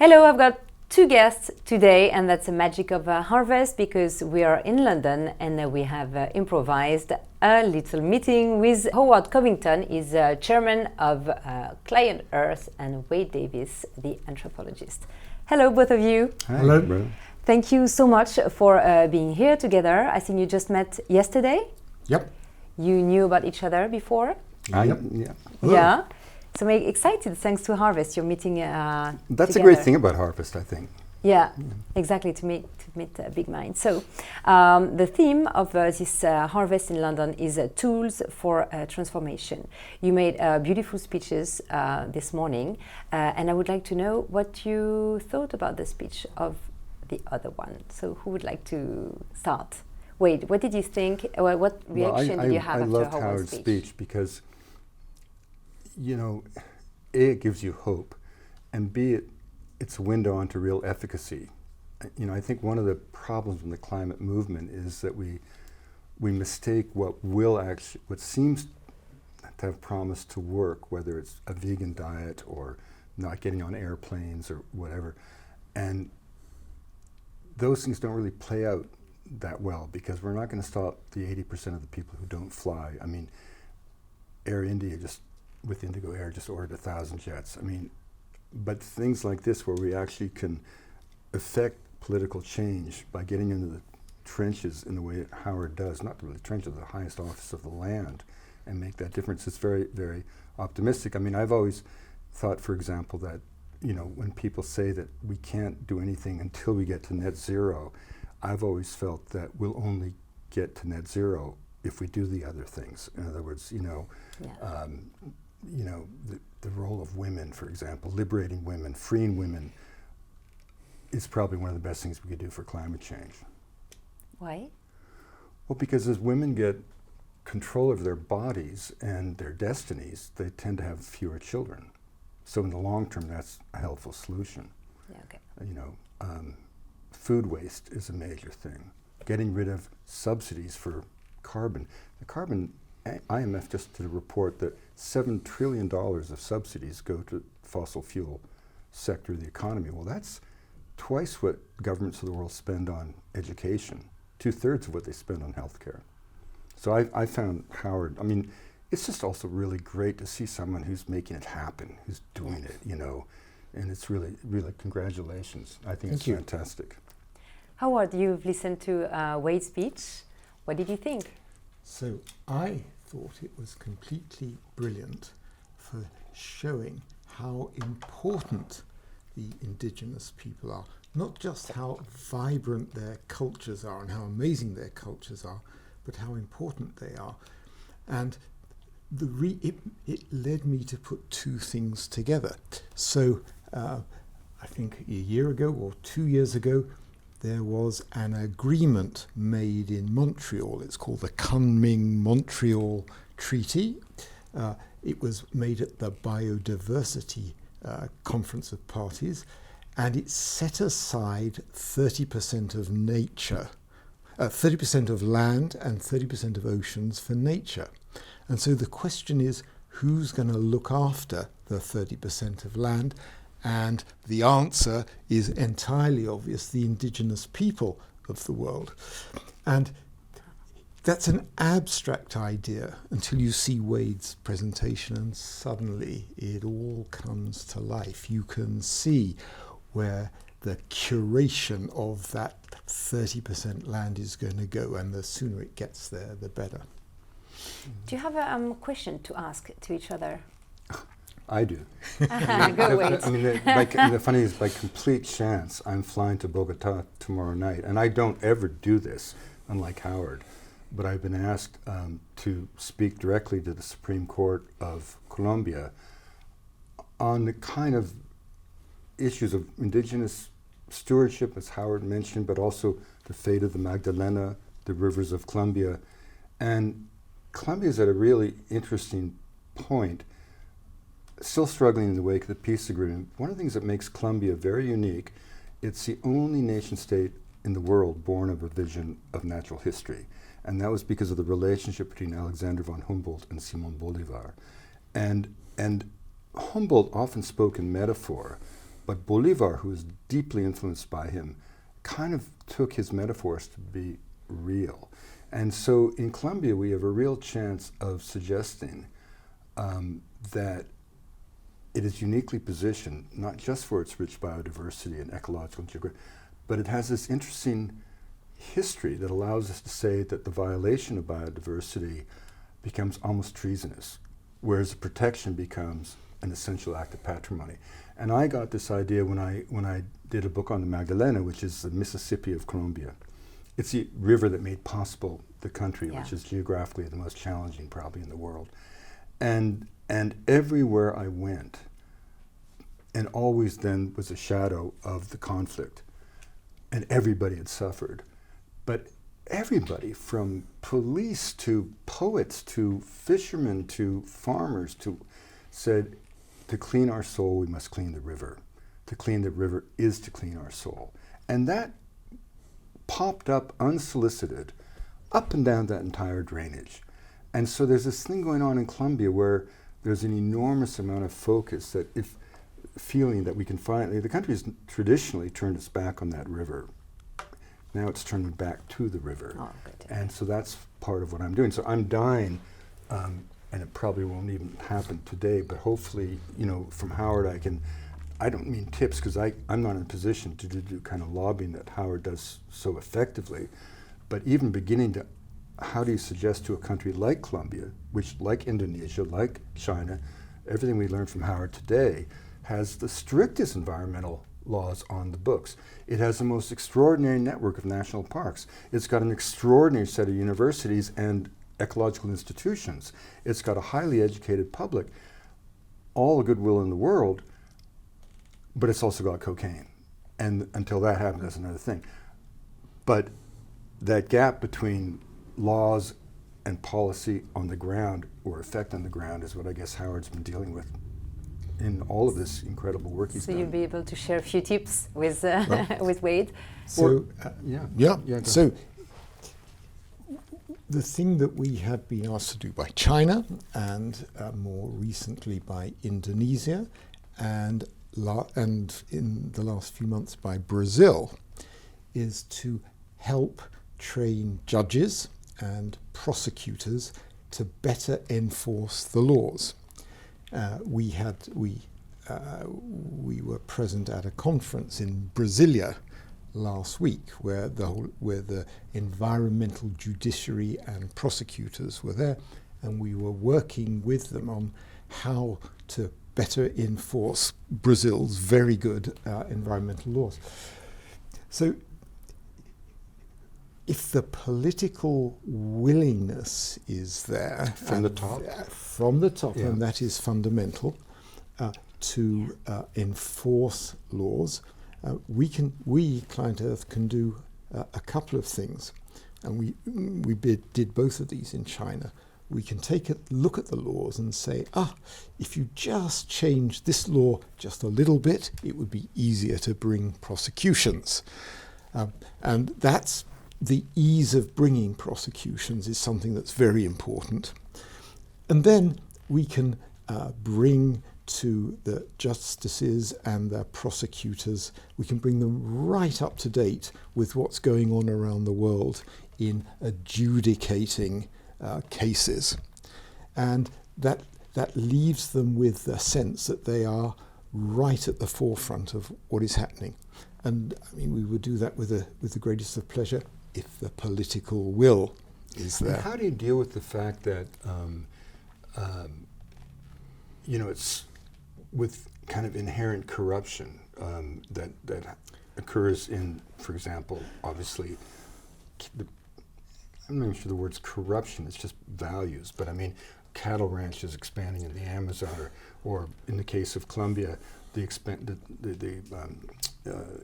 Hello, I've got two guests today, and that's the magic of Harvest, because we are in London and we have improvised a little meeting with Howard Covington. He's chairman of Clientearth, and Davies, the anthropologist. Hello, both of you. Hi. Hello. Thank you so much for being here together. I think you just met yesterday. Yep. You knew about each other before? Yeah. Yeah. So I'm excited, thanks to Harvest, you're meeting That's together. a great thing about Harvest, I think. Yeah, exactly, to meet big minds. So the theme of this Harvest in London is tools for transformation. You made beautiful speeches this morning, and I would like to know what you thought about the speech of the other one. So who would like to start? Wade, what did you think? What reaction did you have I after loved Howard's Howard's speech? speech because, you know, A, it gives you hope, and B, it's a window onto real efficacy. You know, I think one of the problems in the climate movement is that we mistake what seems to have promised to work, whether it's a vegan diet or not getting on airplanes or whatever, and those things don't really play out that well, because we're not going to stop the 80% of the people who don't fly. I mean, Air India with Indigo Air just ordered 1,000 jets. I mean, but things like this where we actually can affect political change by getting into the trenches in the way that Howard does, not really trenches, the highest office of the land, and make that difference, it's very, very optimistic. I mean, I've always thought, for example, that, you know, when people say that we can't do anything until we get to net zero, I've always felt that we'll only get to net zero if we do the other things. In other words, the role of women, for example, liberating women, freeing women, is probably one of the best things we could do for climate change. Why? Well, because as women get control of their bodies and their destinies, they tend to have fewer children. So in the long term, that's a helpful solution. Yeah, okay. You know, food waste is a major thing. Getting rid of subsidies for carbon. The carbon, IMF just did a report that $7 trillion of subsidies go to fossil fuel sector of the economy. Well, that's twice what governments of the world spend on education, 2/3 of what they spend on healthcare. So I found Howard, I mean, it's just also really great to see someone who's making it happen, who's doing it, you know, and it's really, really congratulations. I think it's fantastic. Howard, you've listened to Wade's speech. What did you think? So I thought it was completely brilliant for showing how important the indigenous people are. Not just how vibrant their cultures are and how amazing their cultures are, but how important they are. And it led me to put two things together. So I think a year ago or 2 years ago, there was an agreement made in Montreal. It's called the Kunming-Montreal Treaty. It was made at the Biodiversity Conference of Parties, and it set aside 30% of nature, 30% of land and 30% of oceans for nature. And so the question is, who's going to look after the 30% of land? And the answer is entirely obvious: the indigenous people of the world. And that's an abstract idea until you see Wade's presentation, and suddenly it all comes to life. You can see where the curation of that 30% land is going to go, and the sooner it gets there, the better. Do you have a question to ask to each other? I do. Go Wade. I mean, the funny is, by complete chance, I'm flying to Bogota tomorrow night, and I don't ever do this, unlike Howard, but I've been asked to speak directly to the Supreme Court of Colombia on the kind of issues of indigenous stewardship, as Howard mentioned, but also the fate of the Magdalena, the rivers of Colombia. And Colombia is at a really interesting point, still struggling in the wake of the peace agreement. One of the things that makes Colombia very unique, it's the only nation state in the world born of a vision of natural history. And that was because of the relationship between Alexander von Humboldt and Simon Bolivar. And Humboldt often spoke in metaphor, But Bolivar, who was deeply influenced by him, kind of took his metaphors to be real. And so in Colombia, we have a real chance of suggesting that it is uniquely positioned, not just for its rich biodiversity and ecological geography, but it has this interesting history that allows us to say that the violation of biodiversity becomes almost treasonous, whereas the protection becomes an essential act of patrimony. And I got this idea when I did a book on the Magdalena, which is the Mississippi of Colombia. It's the river that made possible the country, which is geographically the most challenging probably in the world. And everywhere I went, and always then was a shadow of the conflict, and everybody had suffered. But everybody, from police to poets to fishermen to farmers, said, to clean our soul, we must clean the river. To clean the river is to clean our soul. And that popped up unsolicited up and down that entire drainage. And so there's this thing going on in Colombia where there's an enormous amount of focus that if feeling that we can finally, the country's traditionally turned its back on that river. Now it's turning back to the river. Oh, good. And so that's part of what I'm doing. So I'm dying, and it probably won't even happen today, but hopefully, from Howard I don't mean tips, because I'm not in a position to do kind of lobbying that Howard does so effectively, but even beginning to, how do you suggest to a country like Colombia, which like Indonesia, like China, everything we learned from Howard today, has the strictest environmental laws on the books. It has the most extraordinary network of national parks. It's got an extraordinary set of universities and ecological institutions. It's got a highly educated public, all the goodwill in the world, but it's also got cocaine. And until that happens, that's another thing. But that gap between laws and policy on the ground, or effect on the ground, is what I guess Howard's been dealing with in all of this incredible work he's done. So you'll be able to share a few tips with with Wade. So yeah. So the thing that we have been asked to do by China, and more recently by Indonesia, and in the last few months by Brazil, is to help train judges and prosecutors to better enforce the laws. We were present at a conference in Brasilia last week where the environmental judiciary and prosecutors were there, and we were working with them on how to better enforce Brazil's very good environmental laws. So if the political willingness is there from the top, yeah. And that is fundamental, to enforce laws, we Clientearth can do a couple of things, and we did both of these in China. We can take a look at the laws and say, if you just change this law just a little bit, it would be easier to bring prosecutions, and that's the ease of bringing prosecutions is something that's very important. And then we can bring to the justices and the prosecutors, we can bring them right up to date with what's going on around the world in adjudicating cases. And that leaves them with the sense that they are right at the forefront of what is happening. And I mean, we would do that with the greatest of pleasure if the political will is there. And how do you deal with the fact that, it's with kind of inherent corruption that occurs in, for example, obviously, I'm not even sure the word's corruption, it's just values, but I mean, cattle ranches expanding in the Amazon, or in the case of Colombia, the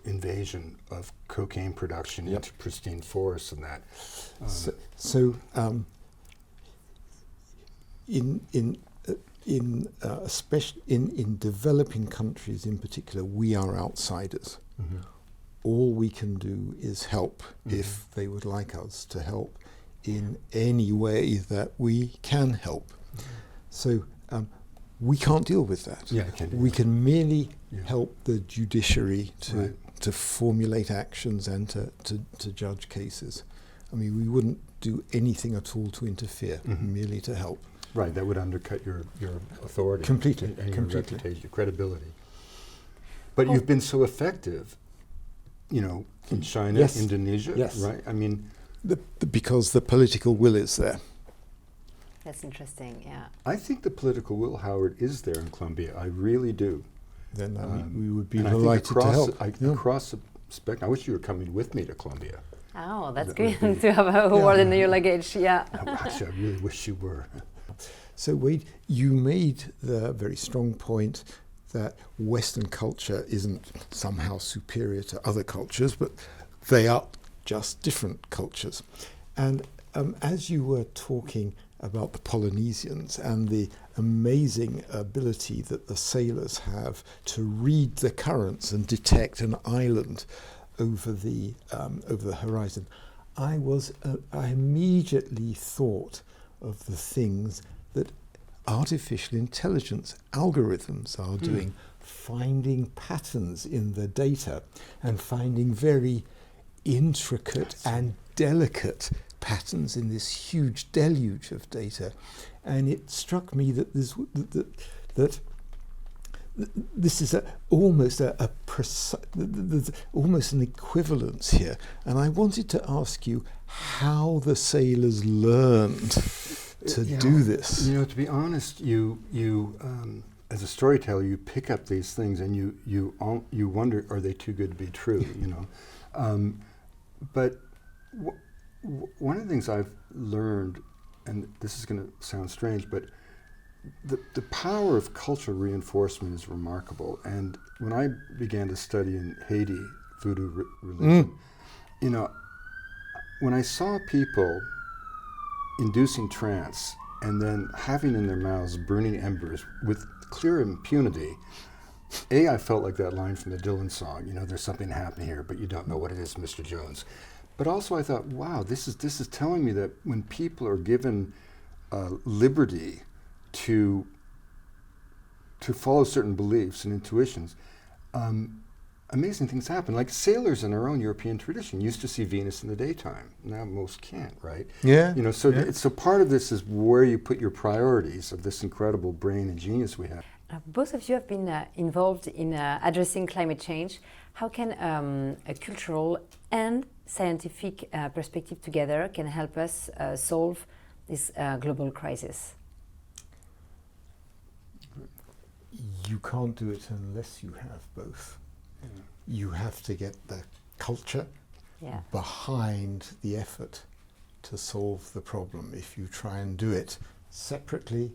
invasion of cocaine production into pristine forests and that. Especially in developing countries in particular, we are outsiders. Mm-hmm. All we can do is help if they would like us to help in any way that we can help. So we can't deal with that. Yeah, I can't do we that. can merely Yeah. help the judiciary Right. to formulate actions and to judge cases. I mean, we wouldn't do anything at all to interfere, merely to help. Right, that would undercut your authority. Completely, and your completely. reputation, your credibility. But you've been so effective, you know, in China, Yes. Indonesia, Yes. right? I mean, Because the political will is there. That's interesting, yeah. I think the political will, Howard, is there in Colombia. I really do. Then we would be And I think delighted to help. across the spectrum, I wish you were coming with me to Colombia. Oh, that's That good would be- to have a word in your luggage, yeah. Actually, I really wish you were. So Wade, you made the very strong point that Western culture isn't somehow superior to other cultures, but they are just different cultures. And as you were talking about the Polynesians and the amazing ability that the sailors have to read the currents and detect an island over the horizon, I immediately thought of the things that artificial intelligence algorithms are doing, finding patterns in the data and finding very intricate and delicate patterns in this huge deluge of data. And it struck me that this is almost almost an equivalence here. And I wanted to ask you how the sailors learned to do this. You know, to be honest, you as a storyteller, you pick up these things and you wonder, are they too good to be true? You know, but one of the things I've learned, and this is going to sound strange, but the power of cultural reinforcement is remarkable. And when I began to study in Haiti voodoo religion, you know, when I saw people inducing trance and then having in their mouths burning embers with clear impunity, I felt like that line from the Dylan song, you know, there's something happening here, but you don't know what it is, Mr. Jones. But also I thought, wow, this is telling me that when people are given liberty to follow certain beliefs and intuitions, amazing things happen. Like sailors in our own European tradition used to see Venus in the daytime. Now most can't, right? Yeah. You know, so so part of this is where you put your priorities of this incredible brain and genius we have. Both of you have been involved in addressing climate change. How can a cultural and scientific perspective together can help us solve this global crisis? You can't do it unless you have both. You have to get the culture behind the effort to solve the problem. If you try and do it separately,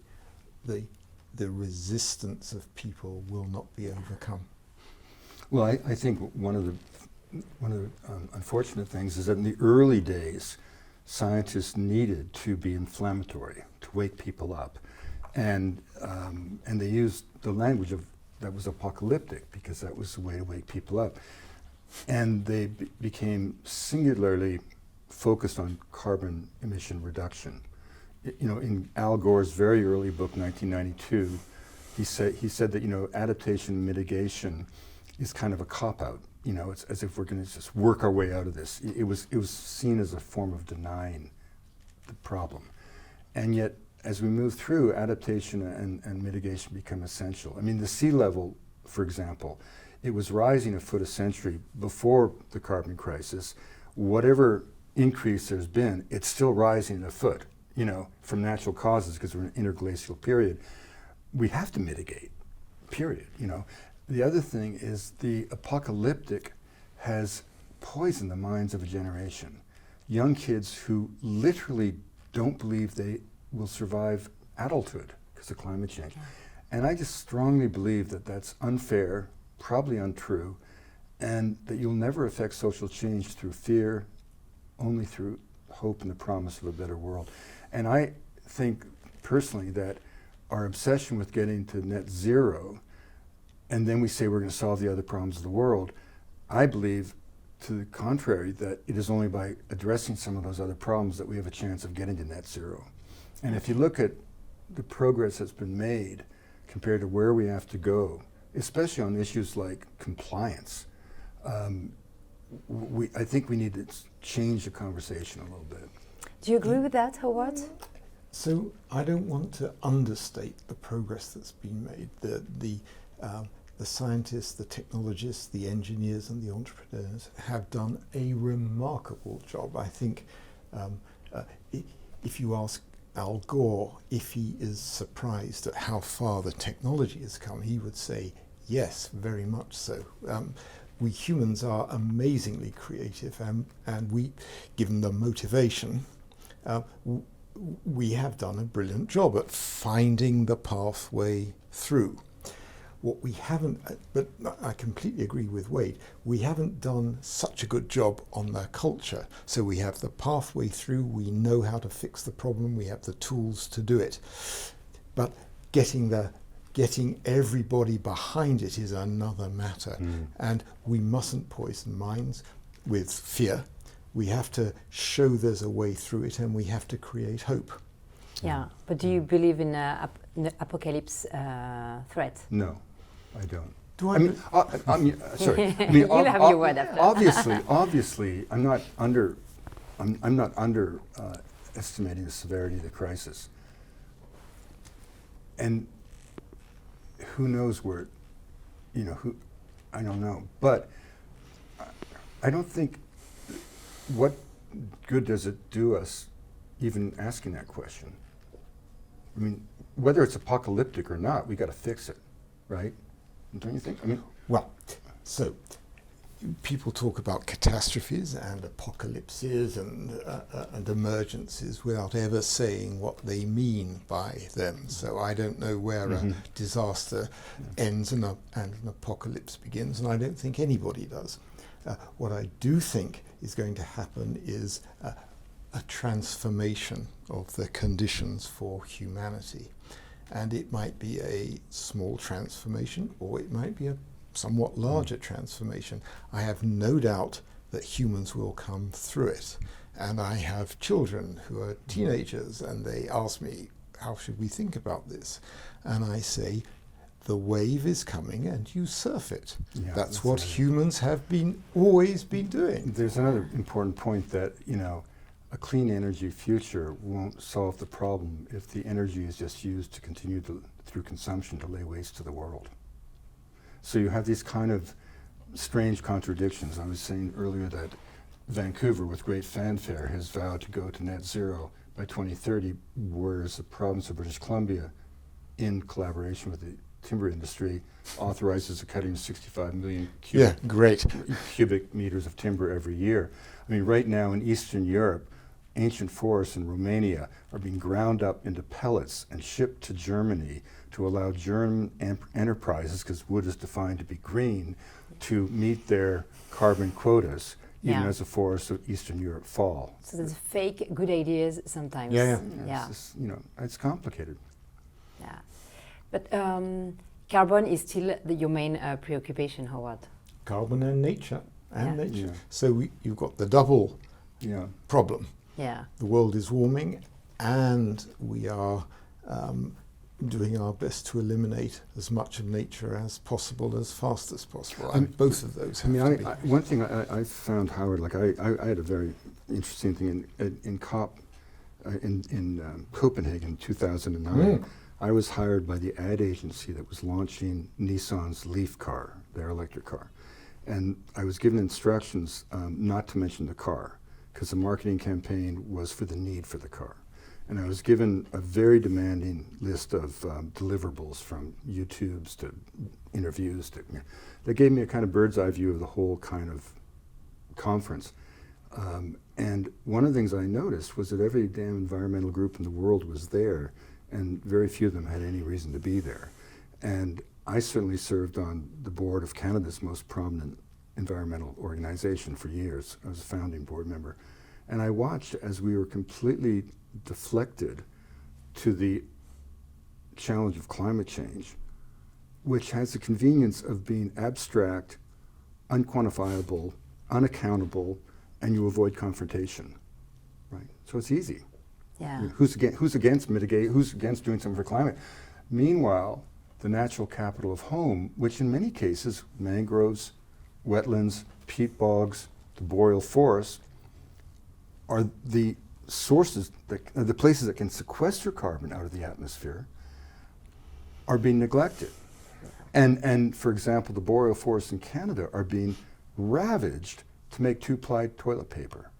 the resistance of people will not be overcome. Well, I think one of the unfortunate things is that in the early days, scientists needed to be inflammatory to wake people up, and they used the language that was apocalyptic because that was the way to wake people up, and they became singularly focused on carbon emission reduction. You know, in Al Gore's very early book, 1992, he said that, you know, adaptation and mitigation is kind of a cop-out. You know, it's as if we're going to just work our way out of this. It was seen as a form of denying the problem, and yet as we move through, adaptation and mitigation become essential. I mean, the sea level, for example, it was rising a foot a century before the carbon crisis. Whatever increase there's been, it's still rising a foot, you know, from natural causes because we're in an interglacial period. We have to mitigate, period, you know. The other thing is the apocalyptic has poisoned the minds of a generation. Young kids who literally don't believe they will survive adulthood because of climate change. And I just strongly believe that that's unfair, probably untrue, and that you'll never affect social change through fear, only through hope and the promise of a better world. And I think personally that our obsession with getting to net zero, and then we say we're going to solve the other problems of the world, I believe to the contrary, that it is only by addressing some of those other problems that we have a chance of getting to net zero. And if you look at the progress that's been made compared to where we have to go, especially on issues like compliance. I think we need to change the conversation a little bit. Do you agree with that, Howard? So I don't want to understate the progress that's been made. The scientists, the technologists, the engineers and the entrepreneurs have done a remarkable job. I think if you ask Al Gore if he is surprised at how far the technology has come, he would say yes, very much so. We humans are amazingly creative, and we, given the motivation, we have done a brilliant job at finding the pathway through. What we haven't, but I completely agree with Wade, we haven't done such a good job on the culture. So we have the pathway through, we know how to fix the problem, we have the tools to do it. But getting everybody behind it is another matter. And we mustn't poison minds with fear. We have to show there's a way through it, and we have to create hope. Yeah, but do you believe in an apocalypse threat? No, I don't. Do I? I mean, sorry. I mean, You'll have your word after. Obviously, I'm not estimating the severity of the crisis. And who knows where, I don't know. But I don't think, what good does it do us even asking that question? I mean, whether it's apocalyptic or not, we got to fix it, right? Don't you think? I mean, well, so people talk about catastrophes and apocalypses and emergencies without ever saying what they mean by them. So I don't know where a disaster ends and an apocalypse begins, and I don't think anybody does. What I do think is going to happen is a transformation of the conditions for humanity. And it might be a small transformation, or it might be a somewhat larger transformation. I have no doubt that humans will come through it. And I have children who are teenagers, and they ask me, how should we think about this? And I say, the wave is coming and you surf it. Yeah, that's what humans have always been doing. There's another important point that, a clean energy future won't solve the problem if the energy is just used to continue through consumption to lay waste to the world. So you have these kind of strange contradictions. I was saying earlier that Vancouver, with great fanfare, has vowed to go to net zero by 2030, whereas the province of British Columbia, in collaboration with the timber industry, authorizes the cutting of 65 million cubic meters of timber every year. I mean, right now in Eastern Europe, ancient forests in Romania are being ground up into pellets and shipped to Germany to allow German enterprises, because wood is defined to be green, to meet their carbon quotas, even as the forests of Eastern Europe fall. So there's fake good ideas sometimes. Yeah. It's just, it's complicated. Yeah. But carbon is still your main preoccupation, Howard. Carbon and nature. Yeah. So you've got the double problem. Yeah. The world is warming, and we are doing our best to eliminate as much of nature as possible, as fast as possible. And both of those have to be. One thing I found, Howard, like I had a very interesting thing in COP in Copenhagen in 2009. I was hired by the ad agency that was launching Nissan's Leaf car, their electric car. And I was given instructions not to mention the car, because the marketing campaign was for the need for the car. And I was given a very demanding list of deliverables, from YouTubes to interviews. They gave me a kind of bird's eye view of the whole kind of conference. And one of the things I noticed was that every damn environmental group in the world was there, and very few of them had any reason to be there. And I certainly served on the board of Canada's most prominent environmental organization for years. I was a founding board member. And I watched as we were completely deflected to the challenge of climate change, which has the convenience of being abstract, unquantifiable, unaccountable, and you avoid confrontation, right? So it's easy. Yeah. I mean, who's against mitigate? Who's against doing something for climate? Meanwhile, the natural capital of home, which in many cases, mangroves, wetlands, peat bogs, the boreal forest, are the sources, the places that can sequester carbon out of the atmosphere, are being neglected. And for example, the boreal forests in Canada are being ravaged to make two-ply toilet paper.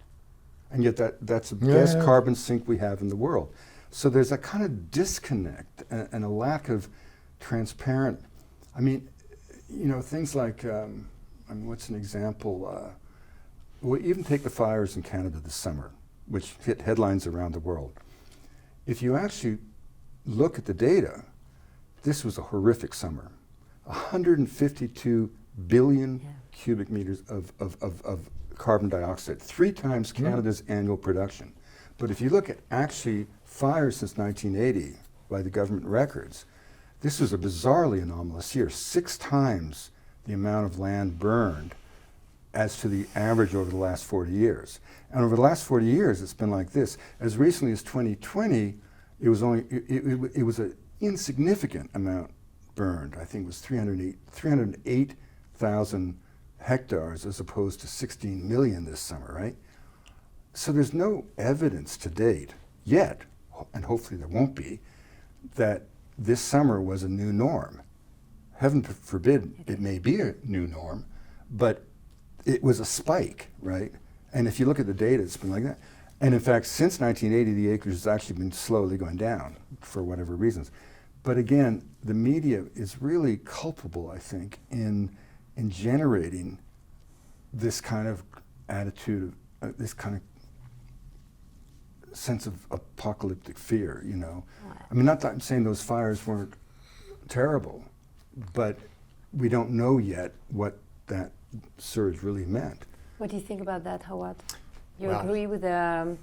And yet that's the best carbon sink we have in the world. So there's a kind of disconnect and a lack of transparent, I mean, you know, things like, what's an example? Well, even take the fires in Canada this summer, which hit headlines around the world. If you actually look at the data, this was a horrific summer. 152 billion cubic meters of carbon dioxide, 3 times Canada's annual production. But if you look at actually fires since 1980 by the government records, this was a bizarrely anomalous year, 6 times the amount of land burned as to the average over the last 40 years. And over the last 40 years, it's been like this. As recently as 2020, it was only, it was an insignificant amount burned. I think it was 308,000 hectares as opposed to 16 million this summer, right? So there's no evidence to date yet, and hopefully there won't be, that this summer was a new norm. Heaven forbid it may be a new norm, but it was a spike, right? And if you look at the data, it's been like that. And in fact, since 1980, the acreage has actually been slowly going down for whatever reasons. But again, the media is really culpable, I think, in generating this kind of attitude, this kind of sense of apocalyptic fear, you know. I mean, not that I'm saying those fires weren't terrible, but we don't know yet what that surge really meant. What do you think about that, Howard? You agree with the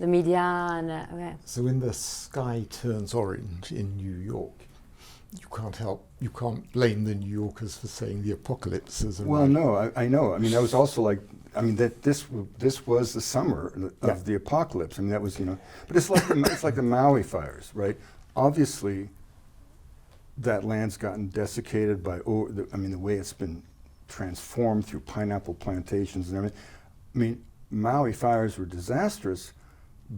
media? And So when the sky turns orange in New York, you can't blame the New Yorkers for saying the apocalypse is arrived. Well, no, I know. I mean, that was also like, I mean, that this was the summer of the apocalypse. I mean, that was, you know, but it's like it's like the Maui fires, right? Obviously, that land's gotten desiccated by, the way it's been transformed through pineapple plantations and everything. I mean, Maui fires were disastrous,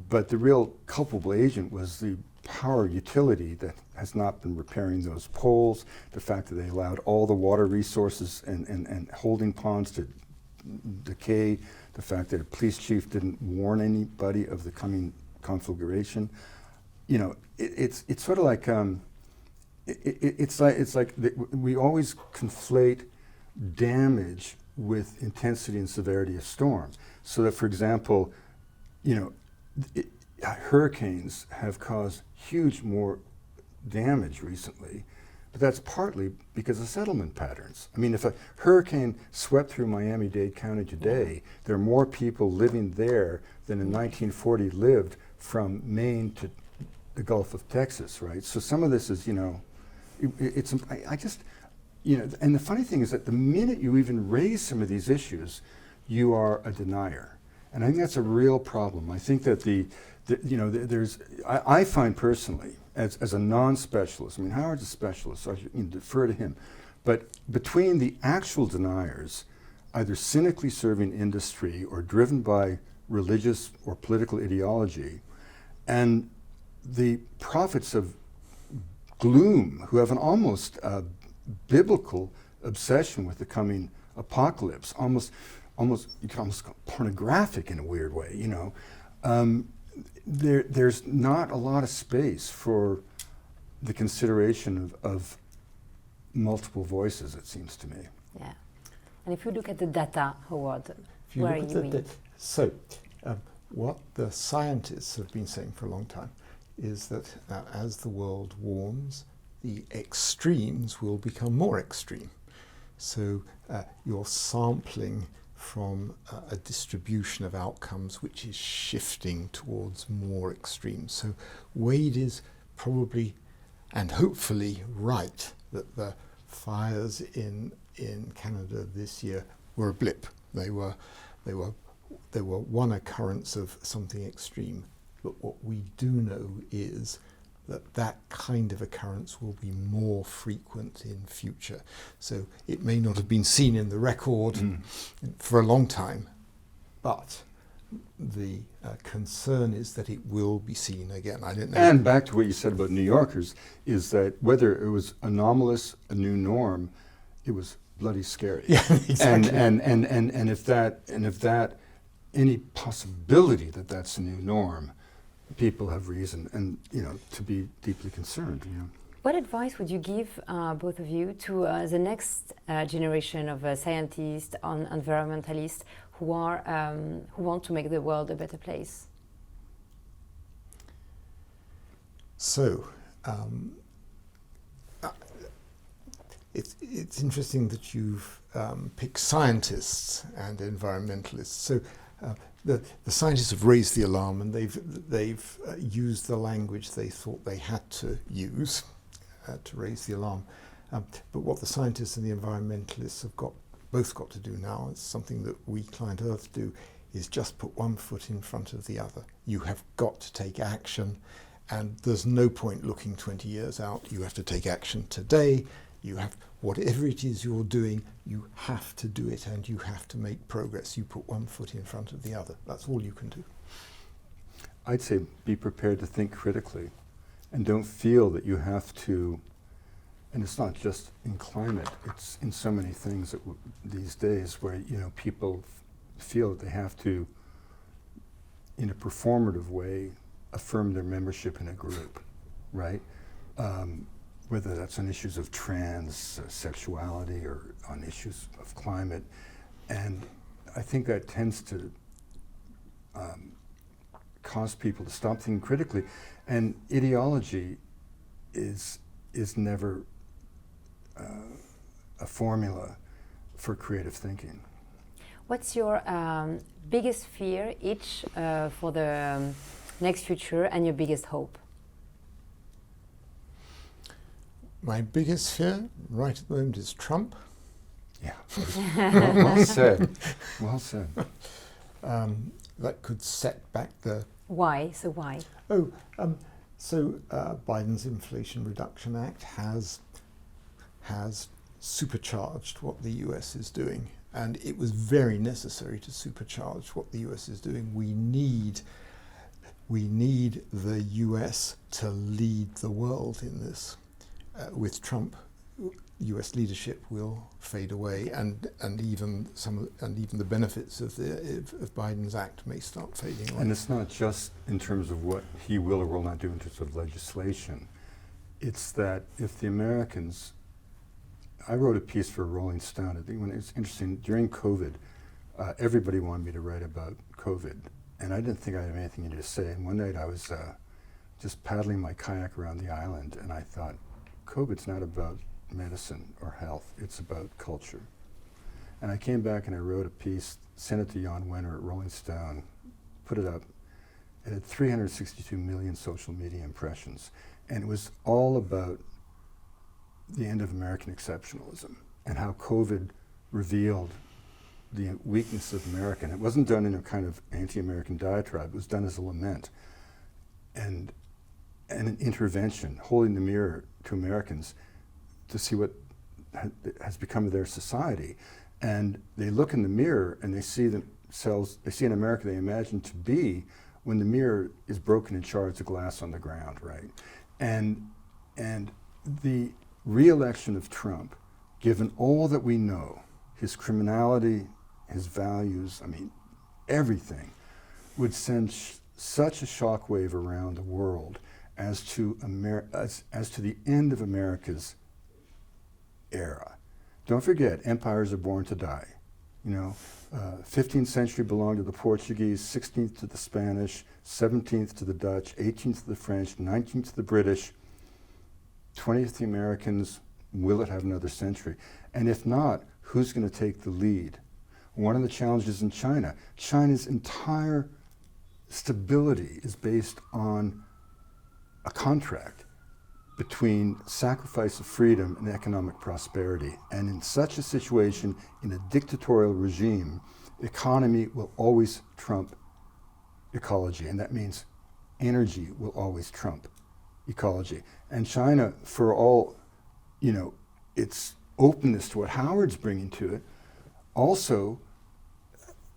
but the real culpable agent was the power utility that has not been repairing those poles, the fact that they allowed all the water resources and holding ponds to decay, the fact that a police chief didn't warn anybody of the coming conflagration. You know, it's sort of like, it's like we always conflate damage with intensity and severity of storms. So that, for example, you know, hurricanes have caused huge more damage recently, but that's partly because of settlement patterns. I mean, if a hurricane swept through Miami-Dade County today, there are more people living there than in 1940 lived from Maine to the Gulf of Texas, right? So some of this is, you know, I just, you know, and the funny thing is that the minute you even raise some of these issues, you are a denier. And I think that's a real problem. I think that I find personally, as a non-specialist, I mean, Howard's a specialist, so I should defer to him, but between the actual deniers, either cynically serving industry or driven by religious or political ideology, and the prophets of gloom who have an almost biblical obsession with the coming apocalypse, almost you could almost go pornographic in a weird way, you know. There's not a lot of space for the consideration of multiple voices, it seems to me. Yeah. And if you look at the data, Howard, where you mean? So, what the scientists have been saying for a long time is that as the world warms, the extremes will become more extreme. So you're sampling from a distribution of outcomes which is shifting towards more extremes. So Wade is probably and hopefully right that the fires in Canada this year were a blip. They were one occurrence of something extreme. But what we do know is that kind of occurrence will be more frequent in future. So it may not have been seen in the record for a long time, but the concern is that it will be seen again. I don't know. And back to what you said about New Yorkers, is that whether it was anomalous, a new norm, it was bloody scary. Yeah, exactly. And if that any possibility that that's a new norm, people have reason and to be deeply concerned. What advice would you give, both of you, to the next generation of scientists and environmentalists who want to make the world a better place? So, it's interesting that you've picked scientists and environmentalists. So, the scientists have raised the alarm, and they've used the language they thought they had to use to raise the alarm. But what the scientists and the environmentalists have both got to do now, it's something that we Clientearth do, is just put one foot in front of the other. You have got to take action, and there's no point looking 20 years out. You have to take action today. You have, whatever it is you're doing, you have to do it, and you have to make progress. You put one foot in front of the other. That's all you can do. I'd say be prepared to think critically, and don't feel that you have to, and it's not just in climate, it's in so many things that these days where people feel that they have to, in a performative way, affirm their membership in a group, right? Whether that's on issues of trans sexuality or on issues of climate. And I think that tends to cause people to stop thinking critically. And ideology is never a formula for creative thinking. What's your biggest fear each for the next future, and your biggest hope? My biggest fear right at the moment is Trump. Yeah, well said. Well said. That could set back the... Why? So why? Biden's Inflation Reduction Act has supercharged what the US is doing, and it was very necessary to supercharge what the US is doing. We need the US to lead the world in this. With Trump, US leadership will fade away, and even the benefits of Biden's act may start fading away. And it's not just in terms of what he will or will not do in terms of legislation. It's that if the Americans, I wrote a piece for Rolling Stone. I think when it's interesting during COVID, everybody wanted me to write about COVID, and I didn't think I had anything to say. And one night I was just paddling my kayak around the island, and I thought, COVID's not about medicine or health, it's about culture. And I came back and I wrote a piece, sent it to Jan Wenner at Rolling Stone, put it up. It had 362 million social media impressions. And it was all about the end of American exceptionalism and how COVID revealed the weakness of America. And it wasn't done in a kind of anti-American diatribe, it was done as a lament and an intervention, holding the mirror to Americans to see what has become of their society. And they look in the mirror and they see themselves, they see an America they imagine to be when the mirror is broken in shards of glass on the ground, right? And the re-election of Trump, given all that we know, his criminality, his values, I mean, everything, would send such a shockwave around the world as to the end of America's era. Don't forget, empires are born to die. 15th century belonged to the Portuguese, 16th to the Spanish, 17th to the Dutch, 18th to the French, 19th to the British, 20th to the Americans. Will it have another century? And if not, who's going to take the lead? One of the challenges in China, China's entire stability is based on a contract between sacrifice of freedom and economic prosperity. And in such a situation, in a dictatorial regime, economy will always trump ecology. And that means energy will always trump ecology. And China, for all, its openness to what Howard's bringing to it, also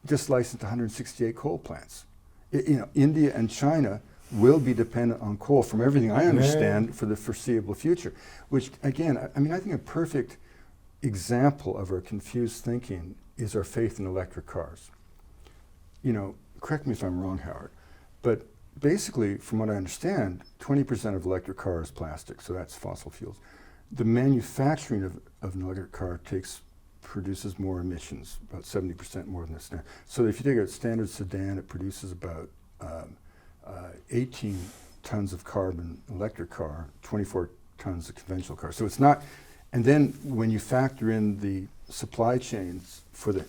just licensed 168 coal plants. India and China will be dependent on coal, from everything I understand, for the foreseeable future. Which, again, I think a perfect example of our confused thinking is our faith in electric cars. Correct me if I'm wrong, Howard, but basically, from what I understand, 20% of electric car is plastic, so that's fossil fuels. The manufacturing of an electric car produces more emissions, about 70% more than a standard. So if you take a standard sedan, it produces about 18 tons of carbon electric car, 24 tons of conventional car. So it's not, and then when you factor in the supply chains for the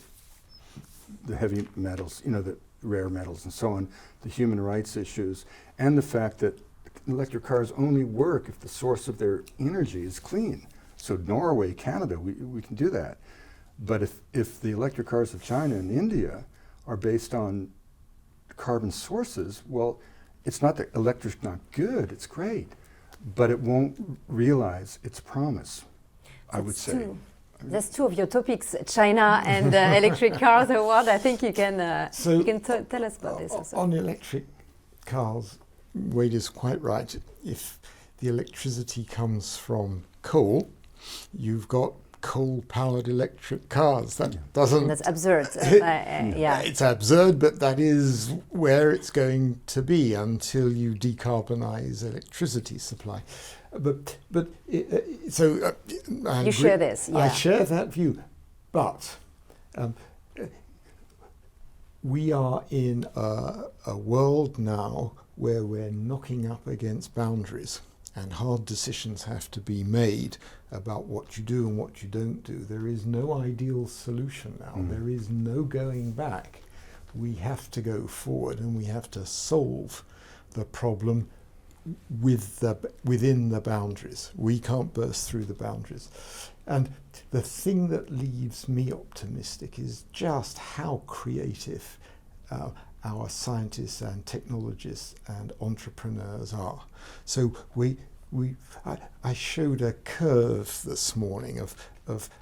heavy metals, the rare metals and so on, the human rights issues, and the fact that electric cars only work if the source of their energy is clean. So Norway, Canada, we can do that. But if the electric cars of China and India are based on carbon sources, well, it's not that electric's not good, it's great, but it won't realize its promise, I would say. That's two of your topics, China and electric cars. Howard, I think you can tell us about this also. On electric cars, Wade is quite right. If the electricity comes from coal, you've got coal-powered electric cars. That's absurd. It's absurd, but that is where it's going to be until you decarbonize electricity supply. You share this. Yeah. I share that view, but we are in a world now where we're knocking up against boundaries, and hard decisions have to be made about what you do and what you don't do. There is no ideal solution now. There is no going back. We have to go forward, and we have to solve the problem within the boundaries. We can't burst through the boundaries. And the thing that leaves me optimistic is just how creative our scientists and technologists and entrepreneurs are. So I showed a curve this morning of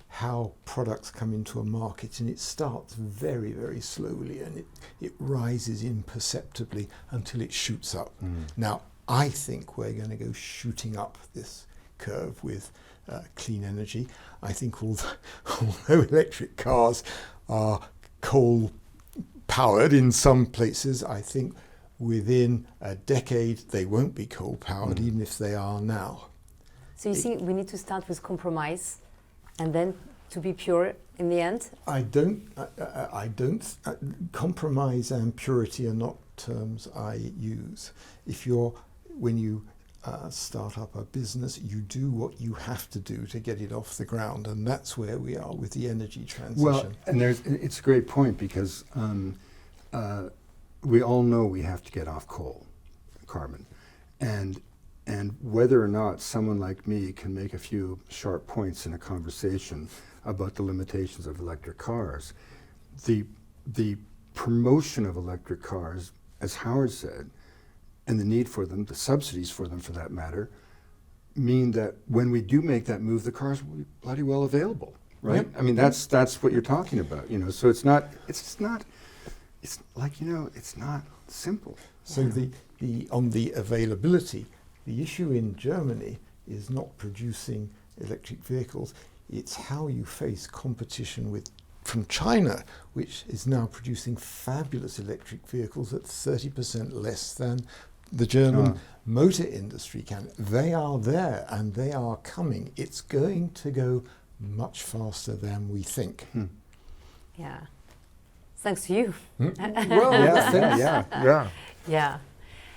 how products come into a market, and it starts very, very slowly, and it rises imperceptibly until it shoots up. Now, I think we're going to go shooting up this curve with clean energy. I think although electric cars are coal-powered in some places, I think within a decade they won't be coal-powered, even if they are now. So you see, we need to start with compromise, and then to be pure in the end? I don't. Compromise and purity are not terms I use. When you start up a business, you do what you have to do to get it off the ground, and that's where we are with the energy transition. Well, and it's a great point, because we all know we have to get off carbon, and whether or not someone like me can make a few sharp points in a conversation about the limitations of electric cars, the promotion of electric cars, as Howard said, and the need for them, the subsidies for them for that matter, mean that when we do make that move, the cars will be bloody well available, right? Yep. I mean, that's what you're talking about, So it's not simple. So on the availability, the issue in Germany is not producing electric vehicles, it's how you face competition from China, which is now producing fabulous electric vehicles at 30% less than the German motor industry can. They are there, and they are coming. It's going to go much faster than we think. Yeah. Thanks to you. Well, yeah.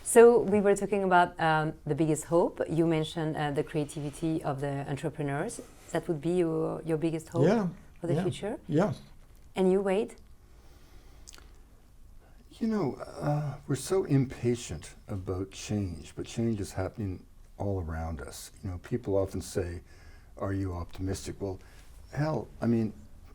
So we were talking about the biggest hope. You mentioned the creativity of the entrepreneurs. That would be your biggest hope for the future? Yeah. And you, Wade? We're so impatient about change, but change is happening all around us. People often say, are you optimistic? Well, hell,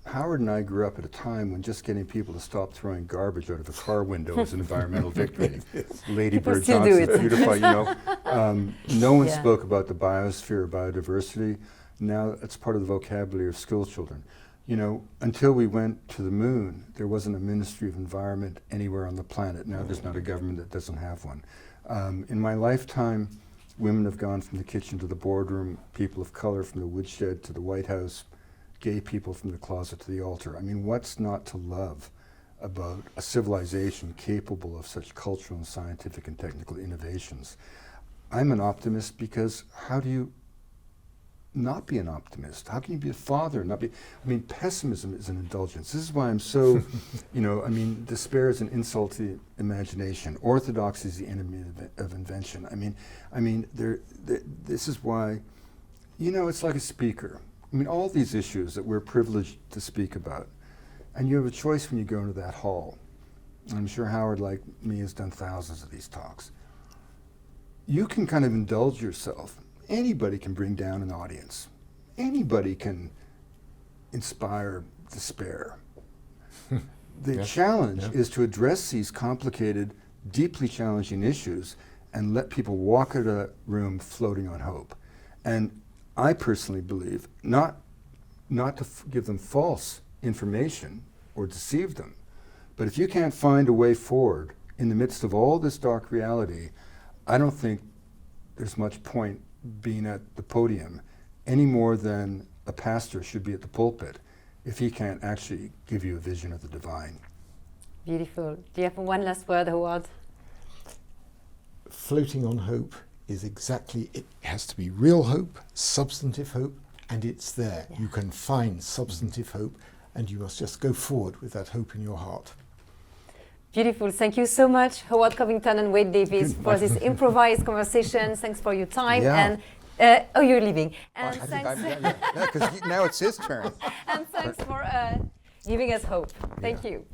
Howard and I grew up at a time when just getting people to stop throwing garbage out of a car window is an environmental victory. Lady People Bird still do Johnson's it. beautiful, you know. No one Yeah. spoke about the biosphere or biodiversity. Now it's part of the vocabulary of school children. You know, until we went to the moon, there wasn't a Ministry of Environment anywhere on the planet. Now there's not a government that doesn't have one. In my lifetime, women have gone from the kitchen to the boardroom, people of color from the woodshed to the White House, gay people from the closet to the altar. I mean, what's not to love about a civilization capable of such cultural and scientific and technical innovations? I'm an optimist because how do you not be an optimist? How can you be a father and not be? I mean, pessimism is an indulgence. This is why I'm so, you know, I mean, despair is an insult to the imagination. Orthodoxy is the enemy of invention. I mean, this is why, you know, it's like a speaker. I mean, all these issues that we're privileged to speak about, and you have a choice when you go into that hall. I'm sure Howard, like me, has done thousands of these talks. You can kind of indulge yourself. Anybody can bring down an audience. Anybody can inspire despair. The challenge is to address these complicated, deeply challenging issues and let people walk out of a room floating on hope. And I personally believe not to give them false information or deceive them, but if you can't find a way forward in the midst of all this dark reality, I don't think there's much point being at the podium any more than a pastor should be at the pulpit if he can't actually give you a vision of the divine. Beautiful. Do you have one last word, Howard? Floating on hope is exactly, it has to be real hope, substantive hope, and it's there. Yeah. You can find substantive hope, and you must just go forward with that hope in your heart. Beautiful. Thank you so much, Howard Covington and Wade Davies, for this improvised conversation. Thanks for your time. Yeah. And oh, you're leaving. And I thanks, think because now it's his turn. and thanks for giving us hope. Thank you.